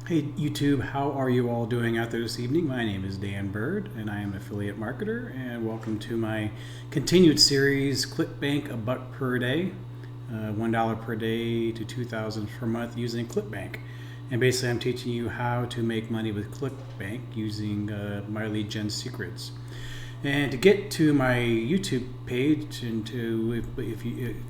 Hey YouTube, how are you all doing out there this evening? My name is Dan Bird and I am an affiliate marketer, and welcome to my continued series, Clickbank a buck per day, $1 per day to $2,000 per month using Clickbank. And basically I'm teaching you how to make money with Clickbank using my lead gen secrets. And to get to my YouTube page, and if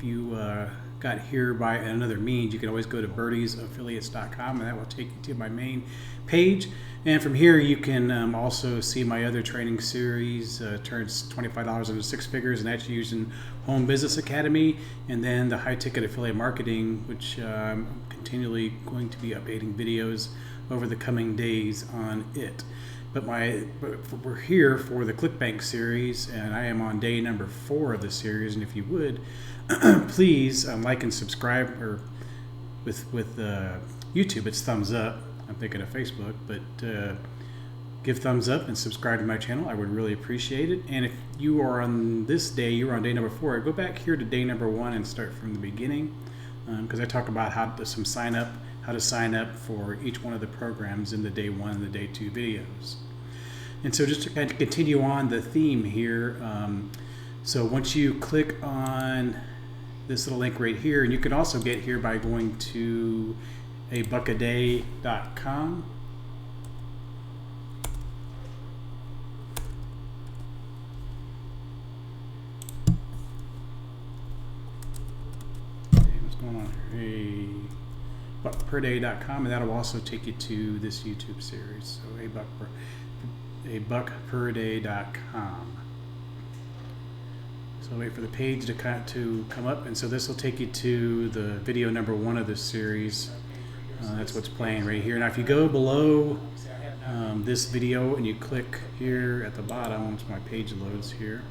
you got here by another means, you can always go to birdiesaffiliates.com, and that will take you to my main page. And from here, you can also see my other training series, turns $25 into six figures, and that's using Home Business Academy, and then the high ticket affiliate marketing, which I'm continually going to be updating videos over the coming days on it. But we're here for the Clickbank series, and I am on day number 4 of the series. And if you would, please like and subscribe, or with YouTube, it's thumbs up. I'm thinking of Facebook, but give thumbs up and subscribe to my channel. I would really appreciate it. And if you are on this day, you're on day number 4, go back here to day number 1 and start from the beginning, because I talk about how to sign up for each one of the programs in the day 1 and the day 2 videos. And so just to kind of continue on the theme here, so once you click on this little link right here, and you can also get here by going to abuckaday.com. What's going on here? Buckperday.com, and that'll also take you to this YouTube series. So abuckperday.com. So wait for the page to come up, and so this will take you to the video number 1 of this series. That's what's playing right here. Now if you go below this video and you click here at the bottom, once my page loads here,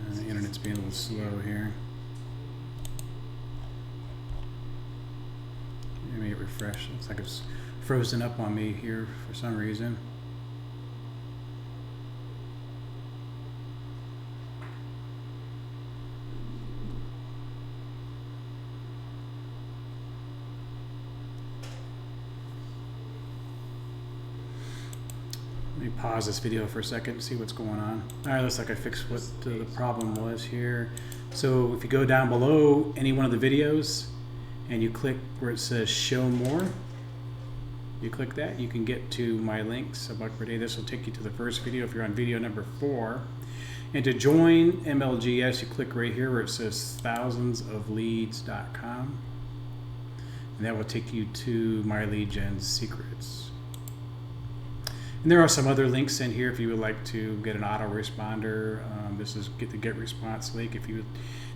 the internet's being a little slow here. Let me refresh. Looks like it's frozen up on me here for some reason. Let me pause this video for a second and see what's going on. All right, looks like I fixed what the problem was here. So if you go down below any one of the videos and you click where it says show more, you click that, you can get to my links, a buck per day. This will take you to the first video if you're on video number 4. And to join MLGS, you click right here where it says thousandsofleads.com, and that will take you to my lead gen secrets. And there are some other links in here if you would like to get an autoresponder. This is the get response link. If you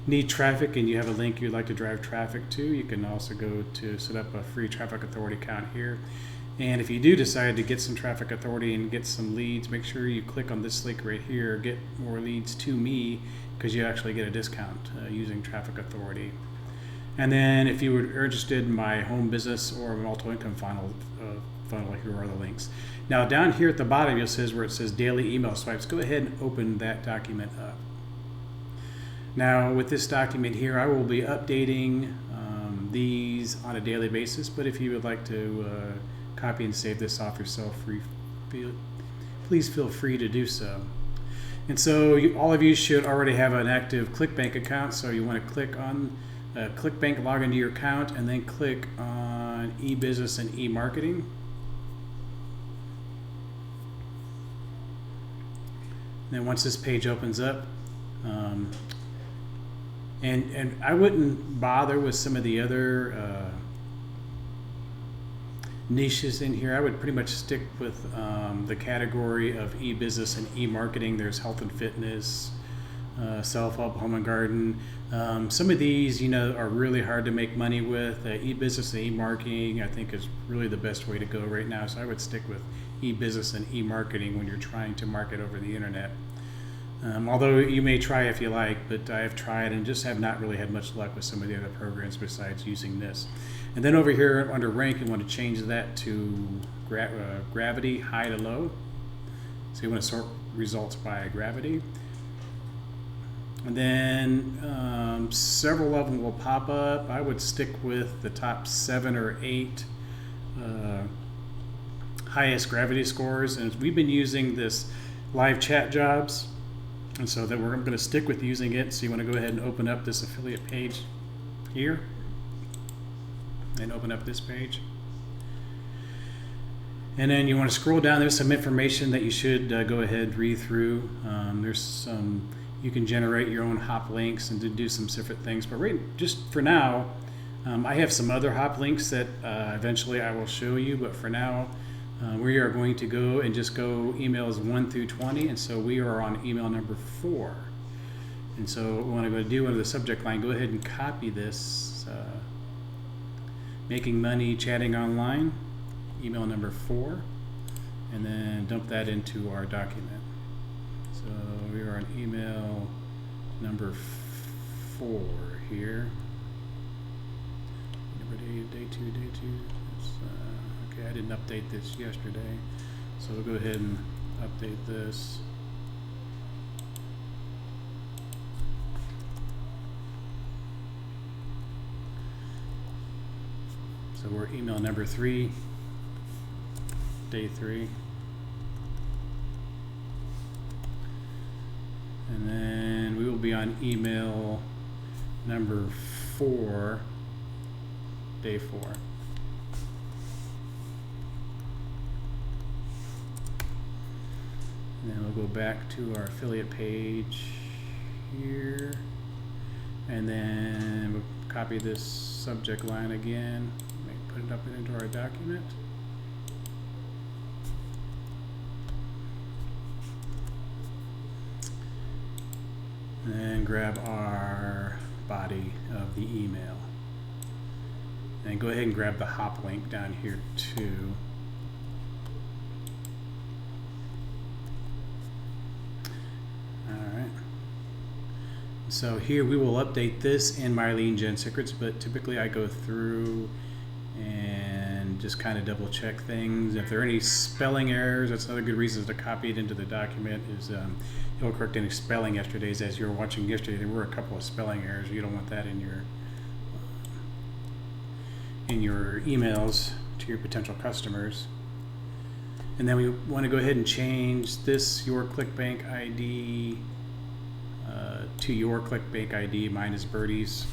need traffic and you have a link you'd like to drive traffic to, you can also go to set up a free traffic authority account here. And if you do decide to get some traffic authority and get some leads, make sure you click on this link right here, get more leads to me, because you actually get a discount using traffic authority. And then if you were interested in my home business or multiple income funnel, here are the links. Now down here at the bottom, it says where it says daily email swipes. Go ahead and open that document up. Now with this document here, I will be updating these on a daily basis, but if you would like to copy and save this off yourself, please feel free to do so. And so all of you should already have an active Clickbank account, so you want to click on Clickbank, log into your account, and then click on e-business and e-marketing. Then once this page opens up, and I wouldn't bother with some of the other niches in here. I would pretty much stick with the category of e-business and e-marketing. There's health and fitness, self-help, home and garden. Some of these, are really hard to make money with. E-business and e-marketing, I think, is really the best way to go right now. So I would stick with e-business and e-marketing when you're trying to market over the internet. Although you may try if you like, but I have tried and just have not really had much luck with some of the other programs besides using this. And then over here under rank, you want to change that to gravity, high to low. So you want to sort results by gravity. And then several of them will pop up. I would stick with the top 7 or 8 highest gravity scores. And we've been using this live chat jobs, and so that we're going to stick with using it. So you want to go ahead and open up this affiliate page here and open up this page. And then you want to scroll down. There's some information that you should go ahead and read through. There's some, you can generate your own hop links and do some different things. But just for now, I have some other hop links that eventually I will show you. But for now, we are going to go and just go emails 1 through 20. And so we are on email number 4. And so what we want to go do under the subject line, go ahead and copy this. Making money chatting online. Email number 4, and then dump that into our document. So we are on email number 4 here. Day 2. Okay, I didn't update this yesterday, so we'll go ahead and update this. So we're email number 3. Day 3, and then we will be on email number 4, day 4. And then we'll go back to our affiliate page here, and then we'll copy this subject line again, put it up into our document. And grab our body of the email. And go ahead and grab the hop link down here too. Alright. So here we will update this in my lead gen secrets, but typically I go through and just kind of double check things. If there are any spelling errors, that's another good reason to copy it into the document, is it'll correct any spelling yesterdays. As you were watching yesterday, there were a couple of spelling errors. You don't want that in your emails to your potential customers. And then we want to go ahead and change this your Clickbank ID to your Clickbank ID. Mine is Birdie's.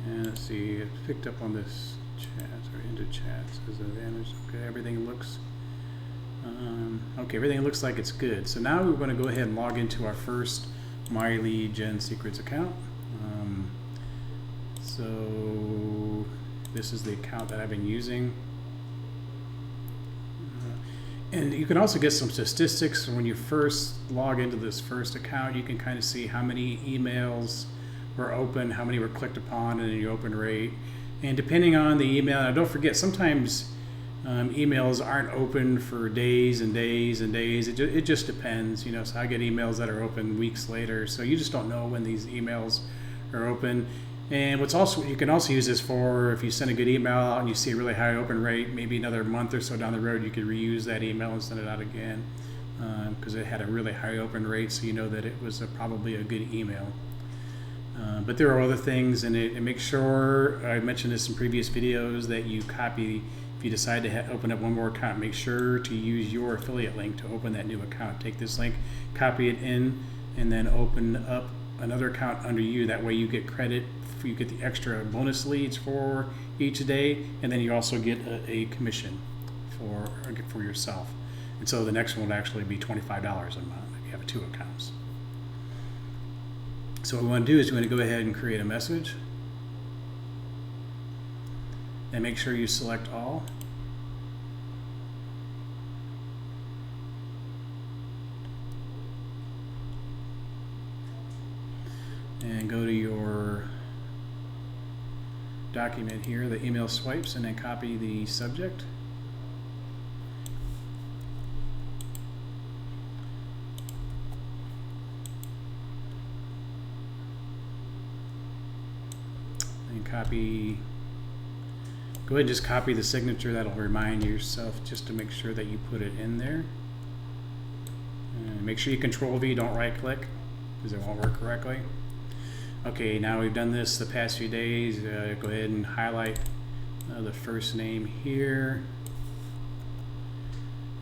And let's see, it picked up on this chat or into chat. Says advantage. Okay, everything looks okay. Everything looks like it's good. So now we're going to go ahead and log into our first My Lead Gen Secrets account. So this is the account that I've been using. And you can also get some statistics when you first log into this first account. You can kind of see how many emails were open, how many were clicked upon, and the open rate. And depending on the email, now don't forget, sometimes emails aren't open for days and days and days. It just depends, you know. So I get emails that are open weeks later, so you just don't know when these emails are open. And what's also, you can also use this for if you send a good email out and you see a really high open rate, maybe another month or so down the road, you could reuse that email and send it out again because it had a really high open rate, so you know that it was probably a good email. But there are other things, and make sure, I mentioned this in previous videos, that you copy, if you decide to open up one more account, make sure to use your affiliate link to open that new account. Take this link, copy it in, and then open up another account under you. That way you get credit, you get the extra bonus leads for each day, and then you also get a commission for yourself. And so the next one would actually be $25 a month if you have 2 accounts. So what we want to do is we want to go ahead and create a message, and make sure you select all. And go to your document here, the email swipes, and then copy the subject. And Go ahead and just copy the signature. That'll remind yourself just to make sure that you put it in there. And make sure you Control V, don't right click, because it won't work correctly. Okay, now we've done this the past few days. Go ahead and highlight the first name here,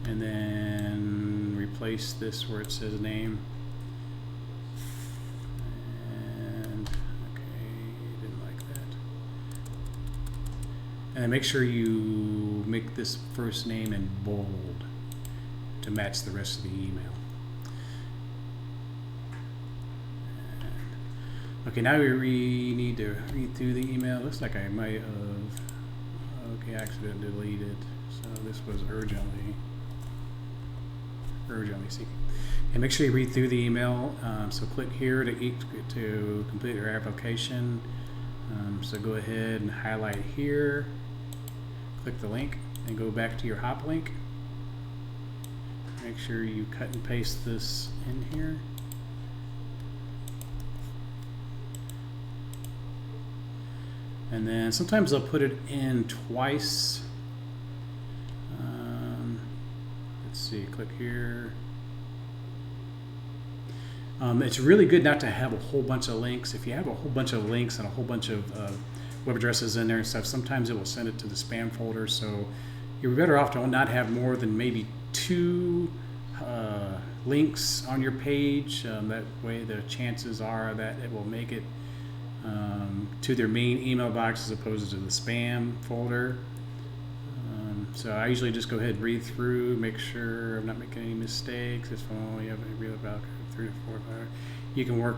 and then replace this where it says name. And okay, didn't like that. And then make sure you make this first name in bold to match the rest of the email. Okay, now we need to read through the email. Looks like I might have, okay, accidentally deleted. So this was urgently seeking. And make sure you read through the email. So click here to complete your application. So go ahead and highlight here, click the link, and go back to your hop link. Make sure you cut and paste this in here. And then sometimes they'll put it in twice. Let's see, click here. It's really good not to have a whole bunch of links. If you have a whole bunch of links and a whole bunch of web addresses in there and stuff, sometimes it will send it to the spam folder. So you're better off to not have more than maybe 2 links on your page. That way the chances are that it will make it to their main email box as opposed to the spam folder. So I usually just go ahead and read through, make sure I'm not making any mistakes. This phone, you have a real about 3 to 4, 5. You can work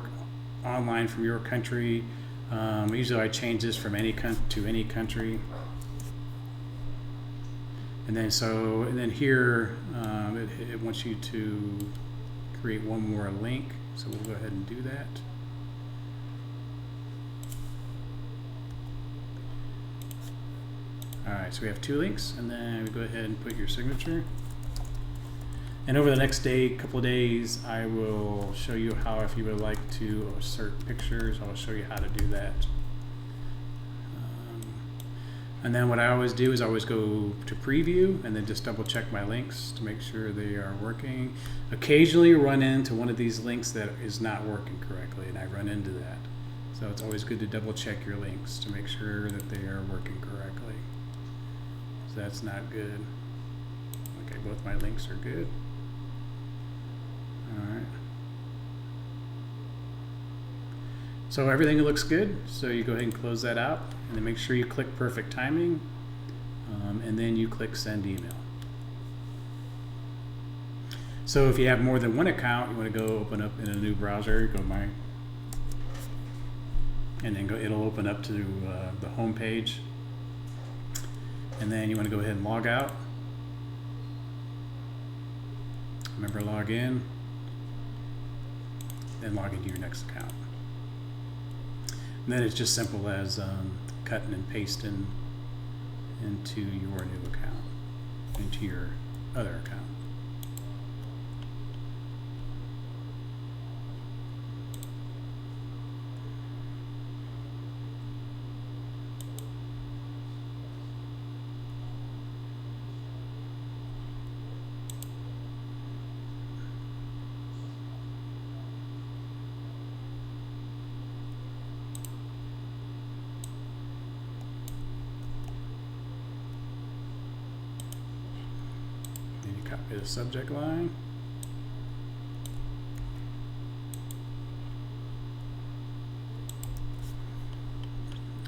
online from your country. Usually I change this from any to any country. And then here it wants you to create one more link. So we'll go ahead and do that. Alright, so we have 2 links, and then we go ahead and put your signature. And over the next couple of days, I will show you how, if you would like to insert pictures, I'll show you how to do that. And then what I always do is I always go to preview and then just double check my links to make sure they are working. Occasionally run into one of these links that is not working correctly, and I run into that. So it's always good to double check your links to make sure that they are working correctly. So that's not good. Okay, both my links are good. Alright. So everything looks good, so you go ahead and close that out, and then make sure you click perfect timing, and then you click send email. So if you have more than one account, you want to go open up in a new browser, and then it'll open up to the home page. And then you want to go ahead and log out. Remember, log in, then log into your next account. And then it's just simple as cutting and pasting into your new account, into your other account. Copy the subject line.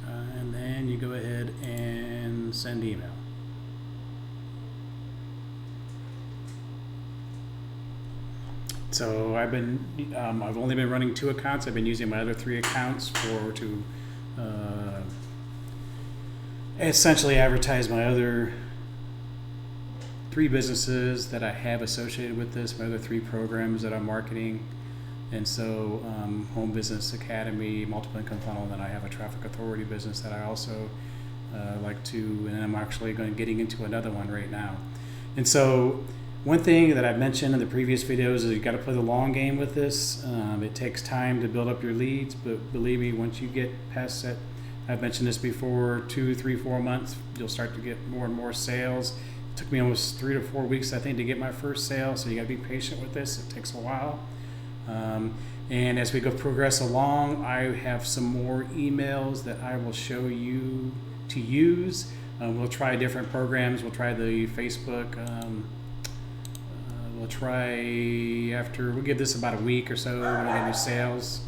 And then you go ahead and send email. So I've only been running 2 accounts. I've been using my other 3 accounts to essentially advertise my other 3 businesses that I have associated with this, my other 3 programs that I'm marketing. And so Home Business Academy, Multiple Income Funnel, and then I have a traffic authority business that I also like to, and I'm actually getting into another one right now. And so one thing that I've mentioned in the previous videos is you got to play the long game with this. It takes time to build up your leads, but believe me, once you get past that I've mentioned this before, 2, 3, 4 months, you'll start to get more and more sales. It took me almost 3 to 4 weeks, I think, to get my first sale, so you got to be patient with this. It takes a while. And as we go progress along, I have some more emails that I will show you to use. We'll try different programs. We'll try the Facebook. We'll we'll give this about a week or so when I get new sales.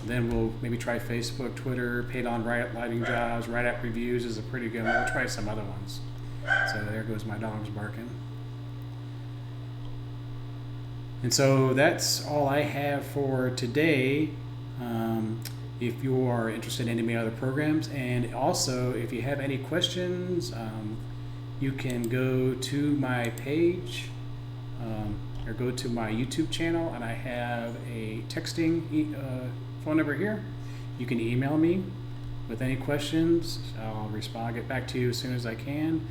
Then we'll maybe try Facebook, Twitter, paid on writing jobs, write-up reviews is a pretty good one. We'll try some other ones. So there goes my dogs barking. And so that's all I have for today. If you are interested in any other programs, and also if you have any questions, you can go to my page or go to my YouTube channel, and I have a texting phone number here. You can email me with any questions. I'll respond, get back to you as soon as I can.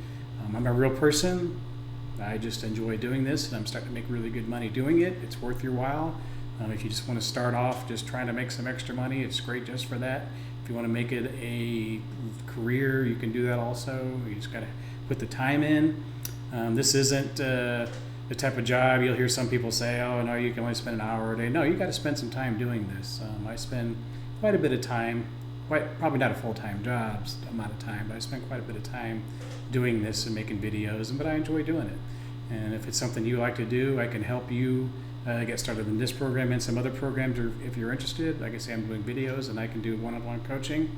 I'm a real person. I just enjoy doing this, and I'm starting to make really good money doing it. It's worth your while. If you just want to start off just trying to make some extra money, it's great just for that. If you want to make it a career, you can do that also. You just got to put the time in. This isn't the type of job you'll hear some people say, oh, no, you can only spend an hour a day. No, you got to spend some time doing this. I spend quite a bit of time, probably not a full-time job amount of time, but I spend quite a bit of time doing this and making videos, but I enjoy doing it. And if it's something you like to do, I can help you get started in this program and some other programs, or if you're interested. Like I say, I'm doing videos and I can do one-on-one coaching.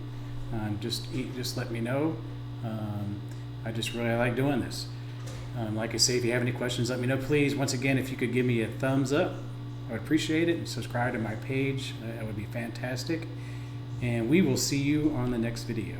Just let me know. I just really like doing this. Like I say, if you have any questions, let me know. Please, once again, if you could give me a thumbs up, I would appreciate it, and subscribe to my page. That would be fantastic. And we will see you on the next video.